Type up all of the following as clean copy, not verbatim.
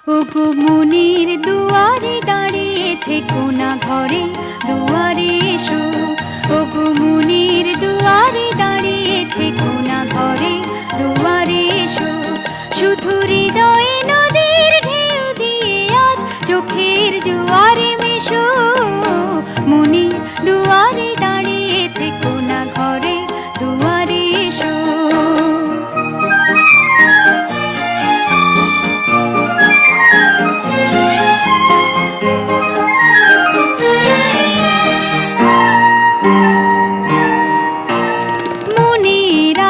ওগো মনের দুয়ারে দাঁড়িয়ে থেকো না ঘরে দুয়ারে এসো। ওগো মনের দুয়ারে দাঁড়িয়ে থেকো না ঘরে দুয়ারে এসো। শুধু হৃদয়ে নদীর ঢেউ দিয়ে আজ চোখের জোয়ারে মেশো। মনের দুয়ারে দাঁড়িয়ে থেকো না ঘরে দুয়ারে এসো।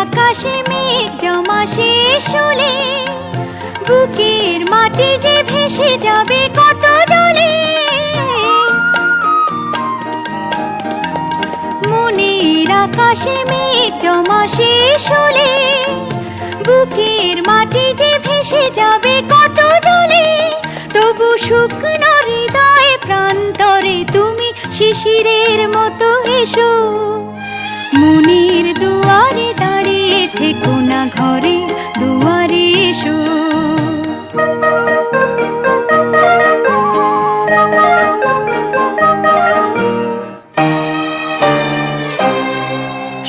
আকাশে মেঘ জমা শেষ হলে বুকের মাটি যে ভেসে যাবে কত জলে। মনের আকাশে মেঘ জমা শেষ হলে বুকের মাটি যে ভেসে যাবে কত জলে। তবু শুকনো হৃদয় প্রান্তরে তুমি শিশিরের মতো এসো। মনের দুয়ারে দাঁড়িয়ে থেকো না ঘরে দুয়ারে এসো।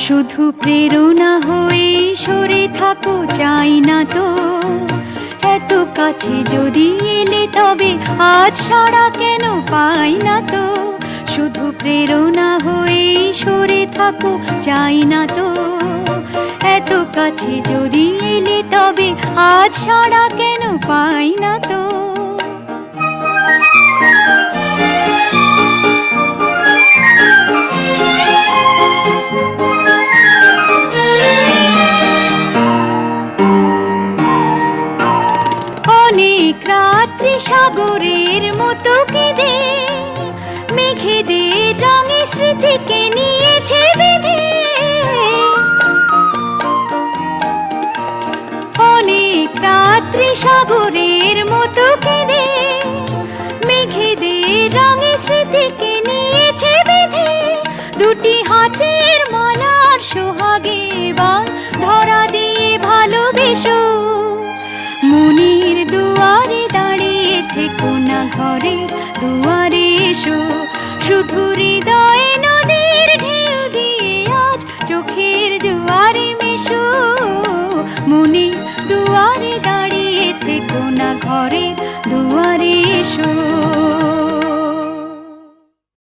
শুধু প্রেরণা হয়ে সরে থাকো চাই না তো। এত কাছে যদি এলে তবে আজ সাড়া কেন পাই না তো। শুধু প্রেরণা হয়ে সরে থাকো চাই না তো। এত কাছে যদি এলে তবে আজ সাড়া কেন পাই না তো। অনেক রাত্রি সাগরের মতো কেঁদে মেঘেদের রঙে স্মৃতিকে নিয়েছে বেঁধে। অনেক রাত্রি সাগরের মতো কেঁদে মেঘেদের রঙে স্মৃতিকে নিয়েছে বেঁধে। দুটি হাতের মালার সোহাগে এবার ধরা দিয়ে ভালোবেসো। মনের দুয়ারে দাঁড়িয়ে থেকো না ঘরে দুয়ারে এসো। শুধু